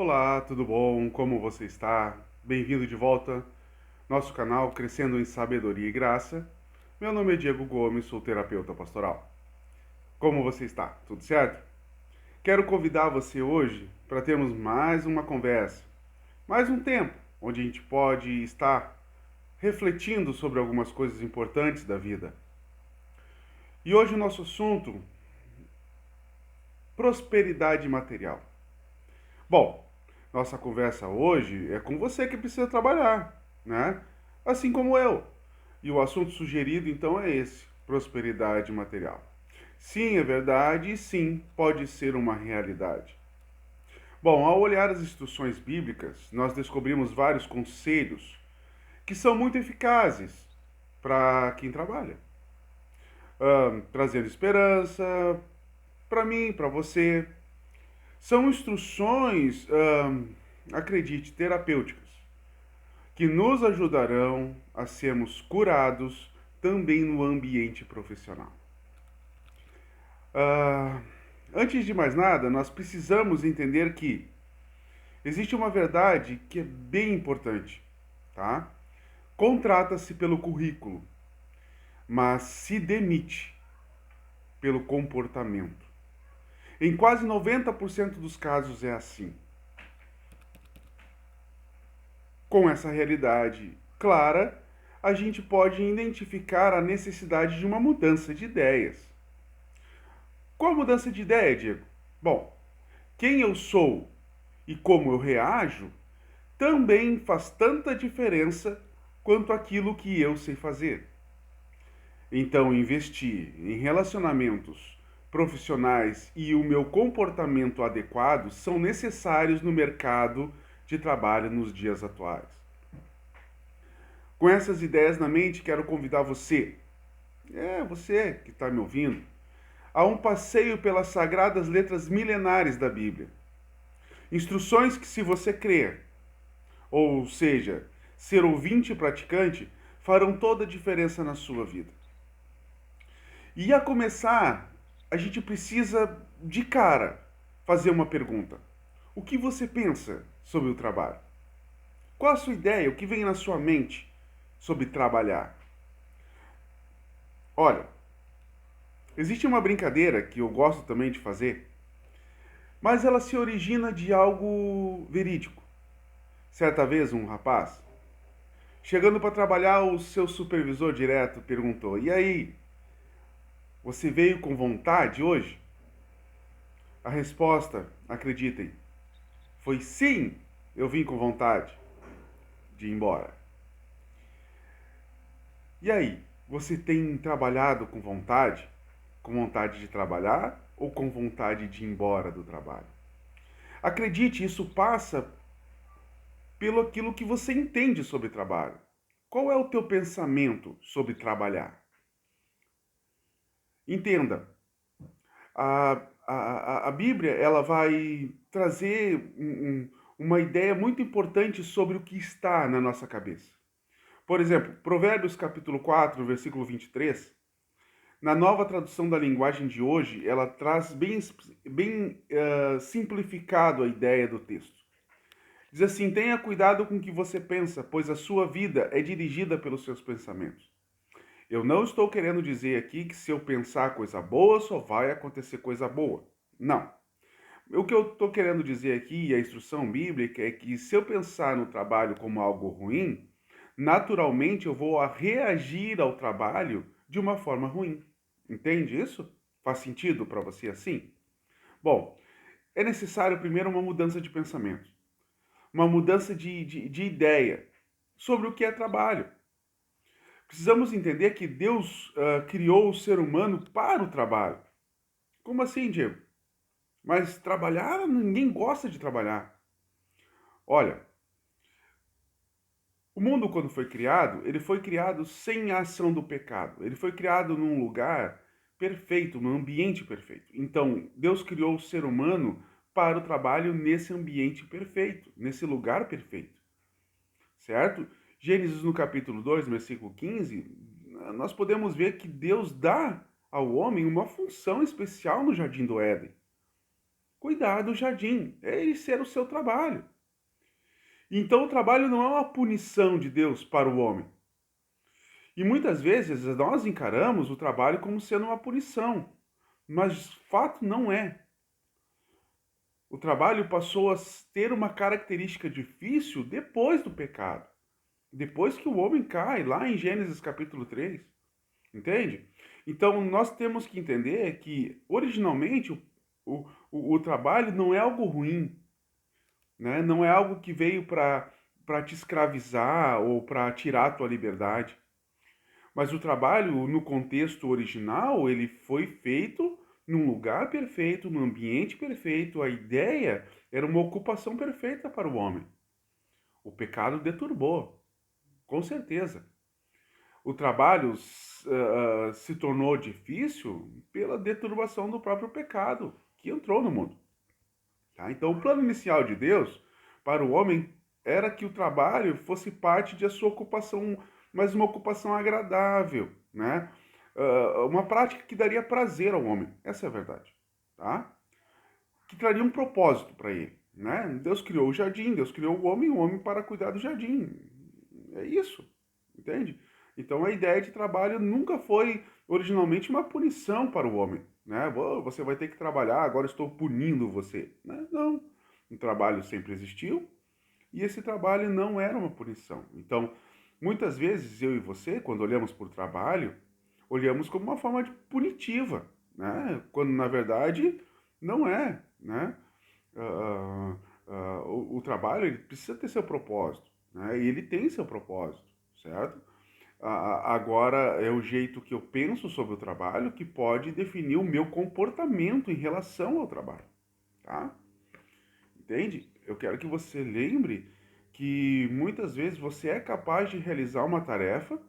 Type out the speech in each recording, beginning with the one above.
Olá, tudo bom? Como você está? Bem-vindo de volta. Nosso canal Crescendo em Sabedoria e Graça. Meu nome é Diego Gomes, sou terapeuta pastoral. Como você está? Tudo certo? Quero convidar você hoje para termos mais uma conversa, mais um tempo onde a gente pode estar refletindo sobre algumas coisas importantes da vida. E hoje o nosso assunto, prosperidade material. Bom, nossa conversa hoje é com você que precisa trabalhar, né? Assim como eu. E o assunto sugerido então é esse: prosperidade material. Sim, é verdade, e sim, pode ser uma realidade. Bom, ao olhar as instruções bíblicas, nós descobrimos vários conselhos que são muito eficazes para quem trabalha, trazendo esperança para mim, para você. São instruções, acredite, terapêuticas, que nos ajudarão a sermos curados também no ambiente profissional. Ah, Antes de mais nada, nós precisamos entender que existe uma verdade que é bem importante, tá? Contrata-se pelo currículo, mas se demite pelo comportamento. Em quase 90% dos casos é assim. Com essa realidade clara, a gente pode identificar a necessidade de uma mudança de ideias. Qual a mudança de ideia, Diego? Bom, quem eu sou e como eu reajo também faz tanta diferença quanto aquilo que eu sei fazer. Então, investir em relacionamentos profissionais e o meu comportamento adequado são necessários no mercado de trabalho nos dias atuais. Com essas ideias na mente, quero convidar você que está me ouvindo, a um passeio pelas sagradas letras milenares da Bíblia. Instruções que, se você crer, ou seja, ser ouvinte e praticante, farão toda a diferença na sua vida. E a começar, a gente precisa, de cara, fazer uma pergunta. O que você pensa sobre o trabalho? Qual a sua ideia? O que vem na sua mente sobre trabalhar? Olha, existe uma brincadeira que eu gosto também de fazer, mas ela se origina de algo verídico. Certa vez, um rapaz, chegando para trabalhar, o seu supervisor direto perguntou: "E aí, você veio com vontade hoje?" A resposta, acreditem, foi: "Sim, eu vim com vontade de ir embora." E aí, você tem trabalhado com vontade? Com vontade de trabalhar ou com vontade de ir embora do trabalho? Acredite, isso passa pelo aquilo que você entende sobre trabalho. Qual é o teu pensamento sobre trabalhar? Entenda, a Bíblia ela vai trazer uma ideia muito importante sobre o que está na nossa cabeça. Por exemplo, Provérbios capítulo 4, versículo 23, na nova tradução da linguagem de hoje, ela traz bem simplificado a ideia do texto. Diz assim: tenha cuidado com o que você pensa, pois a sua vida é dirigida pelos seus pensamentos. Eu não estou querendo dizer aqui que se eu pensar coisa boa, só vai acontecer coisa boa. Não. O que eu estou querendo dizer aqui, e a instrução bíblica, é que se eu pensar no trabalho como algo ruim, naturalmente eu vou reagir ao trabalho de uma forma ruim. Entende isso? Faz sentido para você assim? Bom, é necessário primeiro uma mudança de pensamento, uma mudança de ideia sobre o que é trabalho. Precisamos entender que Deus criou o ser humano para o trabalho. Como assim, Diego? Mas trabalhar, ninguém gosta de trabalhar. Olha, o mundo quando foi criado, ele foi criado sem a ação do pecado. Ele foi criado num lugar perfeito, num ambiente perfeito. Então, Deus criou o ser humano para o trabalho nesse ambiente perfeito, nesse lugar perfeito. Certo? Gênesis no capítulo 2, versículo 15, nós podemos ver que Deus dá ao homem uma função especial no jardim do Éden. cuidar do jardim, é ele ser o seu trabalho. Então o trabalho não é uma punição de Deus para o homem. E muitas vezes nós encaramos o trabalho como sendo uma punição, mas de fato não é. O trabalho passou a ter uma característica difícil depois do pecado. Depois que o homem cai, lá em Gênesis capítulo 3. Entende? Então nós temos que entender que originalmente o trabalho não é algo ruim, né? Não é algo que veio para te escravizar ou para tirar a tua liberdade. Mas o trabalho, no contexto original, ele foi feito num lugar perfeito, num ambiente perfeito. A ideia era uma ocupação perfeita para o homem. O pecado deturbou, com certeza. O trabalho se tornou difícil pela deturbação do próprio pecado que entrou no mundo. Tá? Então, o plano inicial de Deus para o homem era que o trabalho fosse parte de sua ocupação, mas uma ocupação agradável, né? Uma prática que daria prazer ao homem. Essa é a verdade. Tá? Que traria um propósito para ele. Né? Deus criou o jardim, Deus criou o homem para cuidar do jardim. É isso. Entende? Então a ideia de trabalho nunca foi originalmente uma punição para o homem. Né? Você vai ter que trabalhar, agora estou punindo você. Né? Não. O trabalho sempre existiu e esse trabalho não era uma punição. Então, muitas vezes eu e você, quando olhamos para o trabalho, olhamos como uma forma de punitiva, né? Quando na verdade não é. Né? O trabalho ele precisa ter seu propósito, né? E ele tem seu propósito, certo? Agora é o jeito que eu penso sobre o trabalho que pode definir o meu comportamento em relação ao trabalho, tá? Entende? Eu quero que você lembre que muitas vezes você é capaz de realizar uma tarefa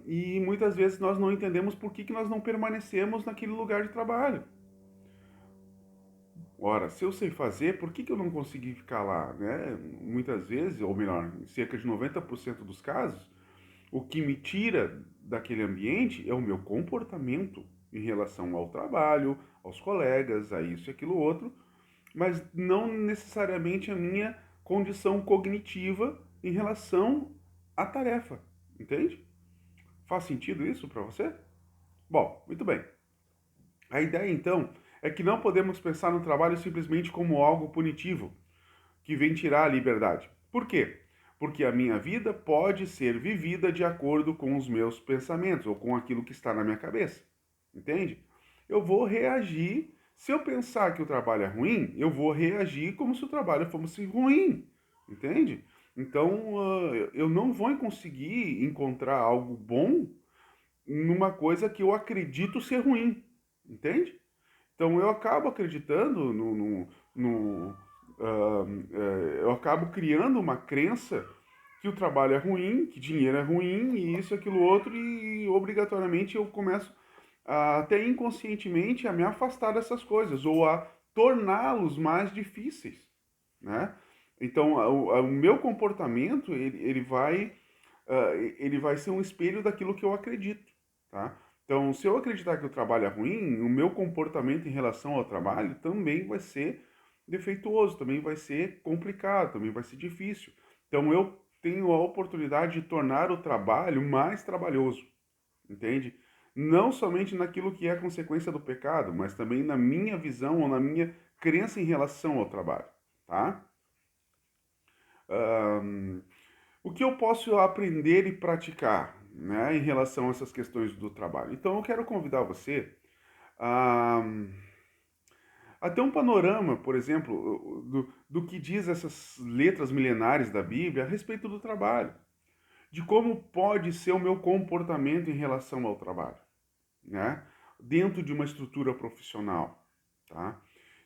e muitas vezes nós não entendemos por que nós não permanecemos naquele lugar de trabalho. Ora, se eu sei fazer, por que eu não consegui ficar lá, né? Muitas vezes, ou melhor, em cerca de 90% dos casos, o que me tira daquele ambiente é o meu comportamento em relação ao trabalho, aos colegas, a isso e aquilo outro, mas não necessariamente a minha condição cognitiva em relação à tarefa, entende? Faz sentido isso para você? Bom, muito bem. A ideia então é que não podemos pensar no trabalho simplesmente como algo punitivo, que vem tirar a liberdade. Por quê? Porque a minha vida pode ser vivida de acordo com os meus pensamentos ou com aquilo que está na minha cabeça. Entende? Eu vou reagir. Se eu pensar que o trabalho é ruim, eu vou reagir como se o trabalho fosse ruim. Entende? Então, eu não vou conseguir encontrar algo bom numa coisa que eu acredito ser ruim. Entende? Então eu acabo acreditando eu acabo criando uma crença que o trabalho é ruim, que dinheiro é ruim, e isso, aquilo, outro, e obrigatoriamente eu começo até inconscientemente a me afastar dessas coisas, ou a torná-los mais difíceis, né? Então o meu comportamento, ele vai ser um espelho daquilo que eu acredito, tá? Então, se eu acreditar que o trabalho é ruim, o meu comportamento em relação ao trabalho também vai ser defeituoso, também vai ser complicado, também vai ser difícil. Então, eu tenho a oportunidade de tornar o trabalho mais trabalhoso, entende? Não somente naquilo que é a consequência do pecado, mas também na minha visão ou na minha crença em relação ao trabalho, tá? Ahn, o que eu posso aprender e praticar, né, em relação a essas questões do trabalho? Então, eu quero convidar você a, a ter um panorama, por exemplo, do que diz essas letras milenares da Bíblia a respeito do trabalho, de como pode ser o meu comportamento em relação ao trabalho, né, dentro de uma estrutura profissional, tá?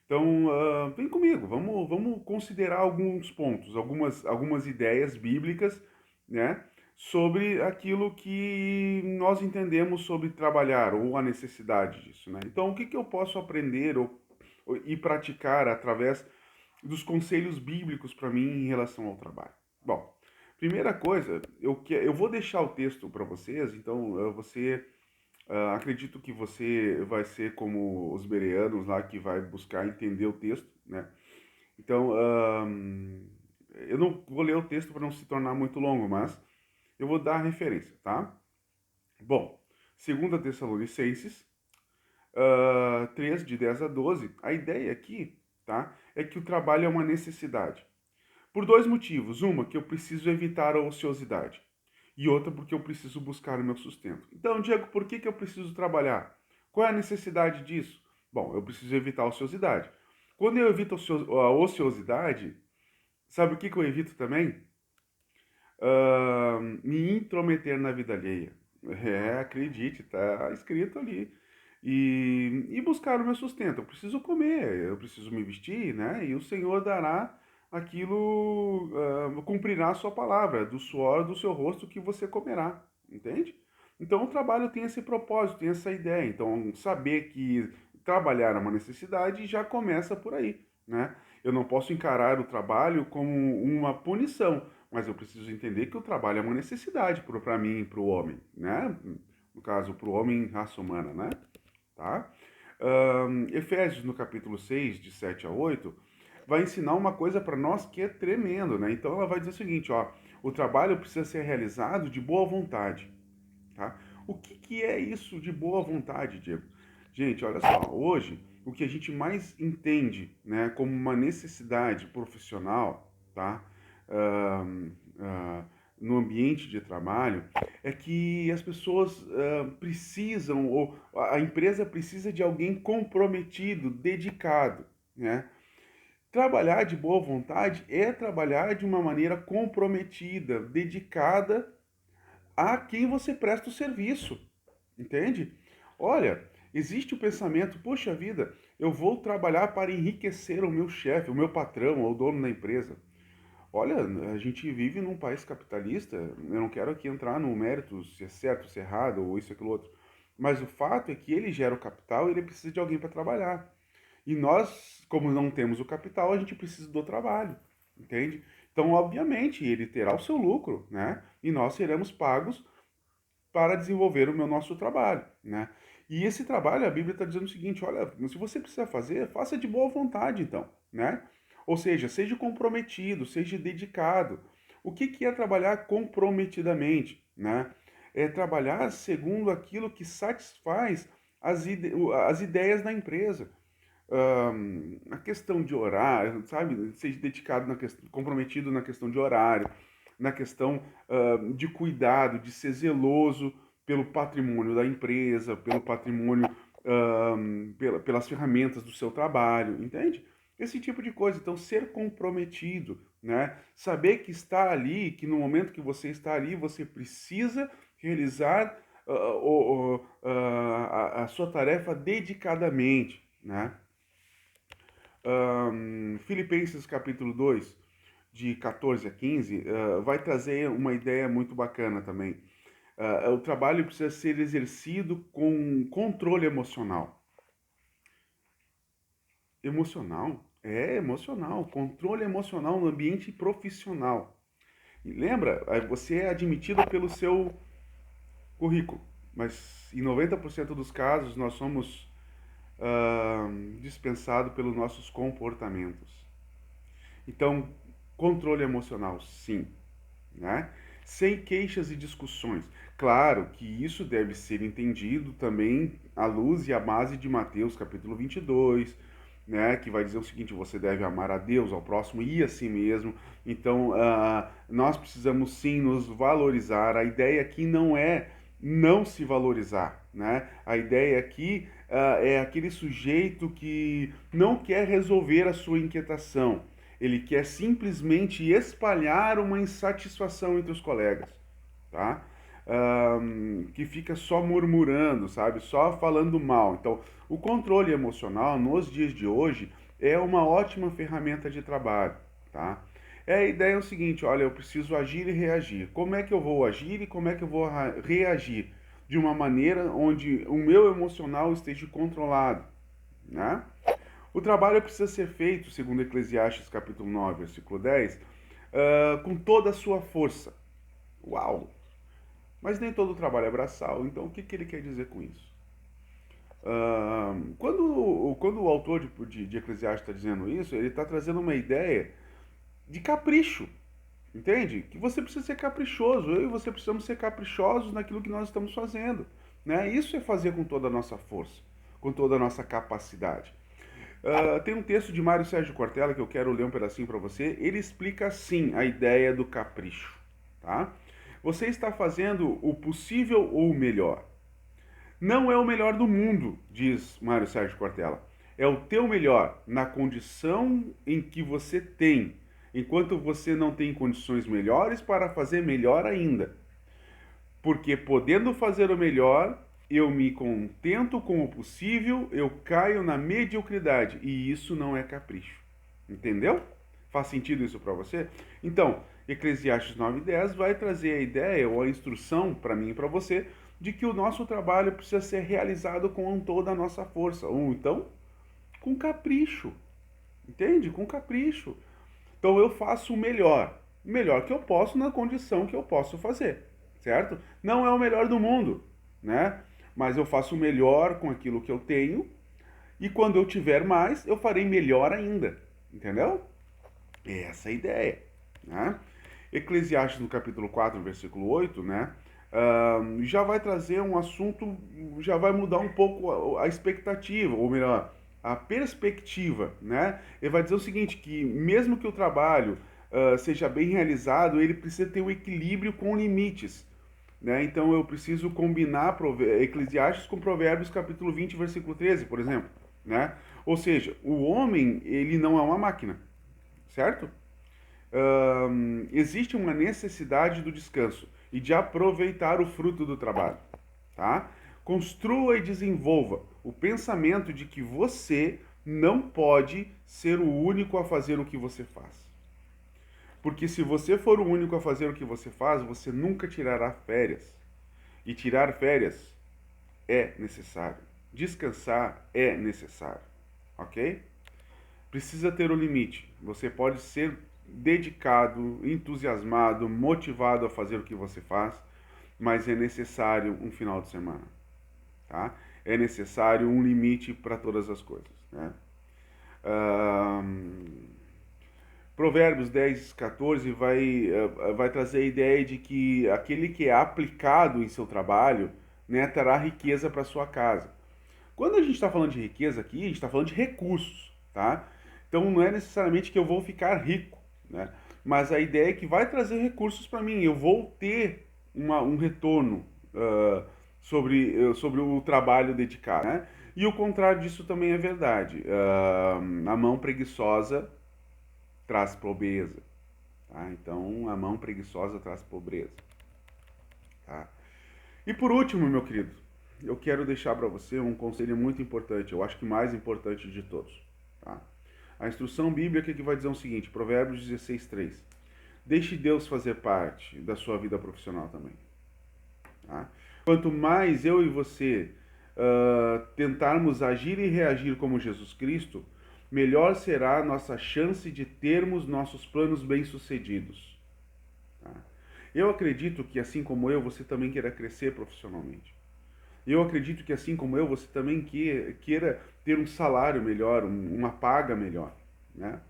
Então, vem comigo, vamos considerar alguns pontos, algumas ideias bíblicas, né, sobre aquilo que nós entendemos sobre trabalhar ou a necessidade disso, né? Então, o que eu posso aprender e praticar através dos conselhos bíblicos para mim em relação ao trabalho? Bom, primeira coisa, eu vou deixar o texto para vocês, então você Acredito que você vai ser como os bereanos lá, que vai buscar entender o texto, né? Então, eu não vou ler o texto para não se tornar muito longo, mas eu vou dar a referência, tá? Bom, 2 Tessalonicenses 3, de 10 a 12, a ideia aqui, tá, é que o trabalho é uma necessidade. Por dois motivos. Uma, que eu preciso evitar a ociosidade. E outra, porque eu preciso buscar o meu sustento. Então, Diego, por que eu preciso trabalhar? Qual é a necessidade disso? Bom, eu preciso evitar a ociosidade. Quando eu evito a ociosidade, sabe o que eu evito também? Me intrometer na vida alheia. Acredite, tá escrito ali. E buscar o meu sustento. Eu preciso comer, eu preciso me vestir, né? E o Senhor dará aquilo, cumprirá a sua palavra, do suor do seu rosto que você comerá, entende? Então o trabalho tem esse propósito, tem essa ideia. Então saber que trabalhar é uma necessidade já começa por aí, né? Eu não posso encarar o trabalho como uma punição, mas eu preciso entender que o trabalho é uma necessidade para mim e para o homem, né? No caso, para o homem, raça humana, né? Tá? Efésios, no capítulo 6, de 7 a 8, vai ensinar uma coisa para nós que é tremendo, né? Então ela vai dizer o seguinte, ó, o trabalho precisa ser realizado de boa vontade, tá? O que é isso de boa vontade, Diego? Gente, olha só, hoje o que a gente mais entende, né, como uma necessidade profissional, tá? Ahn, ah, no ambiente de trabalho, é que as pessoas precisam, ou a empresa precisa de alguém comprometido, dedicado, né? Trabalhar de boa vontade é trabalhar de uma maneira comprometida, dedicada a quem você presta o serviço, entende? Olha, existe o pensamento, poxa vida, eu vou trabalhar para enriquecer o meu chefe, o meu patrão, ou o dono da empresa. Olha, a gente vive num país capitalista, eu não quero aqui entrar no mérito se é certo, se é errado, ou isso, aquilo outro. Mas o fato é que ele gera o capital e ele precisa de alguém para trabalhar. E nós, como não temos o capital, a gente precisa do trabalho, entende? Então, obviamente, ele terá o seu lucro, né? E nós seremos pagos para desenvolver o nosso trabalho, né? E esse trabalho, a Bíblia está dizendo o seguinte, olha, se você precisa fazer, faça de boa vontade, então, né? Ou seja comprometido, seja dedicado. O que é trabalhar comprometidamente, né? É trabalhar segundo aquilo que satisfaz as ideias da empresa. A questão de horário, sabe? Seja dedicado na questão, comprometido na questão de horário, na questão de cuidado, de ser zeloso pelo patrimônio da empresa, pelo patrimônio, pelas ferramentas do seu trabalho, entende? Esse tipo de coisa. Então, ser comprometido, né? Saber que está ali, que no momento que você está ali, você precisa realizar a sua tarefa dedicadamente, né? Filipenses capítulo 2, de 14 a 15, vai trazer uma ideia muito bacana também. O trabalho precisa ser exercido com controle emocional. Emocional? É emocional. Controle emocional no ambiente profissional. E lembra, você é admitido pelo seu currículo, mas em 90% dos casos nós somos dispensados pelos nossos comportamentos. Então, controle emocional, sim, né? Sem queixas e discussões. Claro que isso deve ser entendido também à luz e à base de Mateus capítulo 22, né, que vai dizer o seguinte, você deve amar a Deus, ao próximo e a si mesmo. Então, nós precisamos sim nos valorizar. A ideia aqui não é não se valorizar, né? A ideia aqui é aquele sujeito que não quer resolver a sua inquietação. Ele quer simplesmente espalhar uma insatisfação entre os colegas, tá? Que fica só murmurando, sabe? Só falando mal. Então, o controle emocional nos dias de hoje é uma ótima ferramenta de trabalho, tá? A ideia é o seguinte, olha, eu preciso agir e reagir. Como é que eu vou agir e como é que eu vou reagir? De uma maneira onde o meu emocional esteja controlado, né? O trabalho precisa ser feito, segundo Eclesiastes capítulo 9, versículo 10, com toda a sua força. Uau! Mas nem todo trabalho é braçal, então o que, que ele quer dizer com isso? Quando o autor de Eclesiastes está dizendo isso, ele está trazendo uma ideia de capricho, entende? Que você precisa ser caprichoso, eu e você precisamos ser caprichosos naquilo que nós estamos fazendo, né? Isso é fazer com toda a nossa força, com toda a nossa capacidade. Tem um texto de Mário Sérgio Cortella que eu quero ler um pedacinho para você. Ele explica assim a ideia do capricho, tá? Você está fazendo o possível ou o melhor. Não é o melhor do mundo, diz Mário Sérgio Cortella. É o teu melhor na condição em que você tem, enquanto você não tem condições melhores para fazer melhor ainda. Porque podendo fazer o melhor, eu me contento com o possível, eu caio na mediocridade. E isso não é capricho. Entendeu? Faz sentido isso para você? Então, Eclesiastes 9:10 vai trazer a ideia ou a instrução para mim e para você de que o nosso trabalho precisa ser realizado com toda a nossa força. Ou então, com capricho. Entende? Com capricho. Então eu faço o melhor que eu posso na condição que eu posso fazer, certo? Não é o melhor do mundo, né? Mas eu faço o melhor com aquilo que eu tenho e quando eu tiver mais, eu farei melhor ainda, entendeu? É essa a ideia, né? Eclesiastes no capítulo 4, versículo 8, né? Já vai trazer um assunto, já vai mudar um pouco a expectativa, ou melhor, a perspectiva, né? Ele vai dizer o seguinte, que mesmo que o trabalho seja bem realizado, ele precisa ter um equilíbrio com limites, né? Então eu preciso combinar Eclesiastes com Provérbios capítulo 20, versículo 13, por exemplo, né? Ou seja, o homem, ele não é uma máquina, certo? Existe uma necessidade do descanso e de aproveitar o fruto do trabalho, tá? Construa e desenvolva o pensamento de que você não pode ser o único a fazer o que você faz. Porque se você for o único a fazer o que você faz, você nunca tirará férias. E tirar férias é necessário. Descansar é necessário, ok? Precisa ter o limite. Você pode ser dedicado, entusiasmado, motivado a fazer o que você faz, mas é necessário um final de semana, tá? É necessário um limite para todas as coisas, né? Provérbios 10, 14 vai trazer a ideia de que aquele que é aplicado em seu trabalho, né, terá riqueza para sua casa. Quando a gente está falando de riqueza aqui, a gente está falando de recursos, tá? Então não é necessariamente que eu vou ficar rico, né? Mas a ideia é que vai trazer recursos para mim. Eu vou ter um retorno sobre o trabalho dedicado, né? E o contrário disso também é verdade. A mão preguiçosa traz pobreza, tá? Então a mão preguiçosa traz pobreza, tá? E por último, meu querido, eu quero deixar para você um conselho muito importante, eu acho que mais importante de todos, tá? A instrução bíblica que vai dizer o seguinte, Provérbios 16:3. Deixe Deus fazer parte da sua vida profissional também, tá? Quanto mais eu e você tentarmos agir e reagir como Jesus Cristo, melhor será a nossa chance de termos nossos planos bem-sucedidos, tá? Eu acredito que, assim como eu, você também queira crescer profissionalmente. Eu acredito que, assim como eu, você também queira ter um salário melhor, uma paga melhor, né?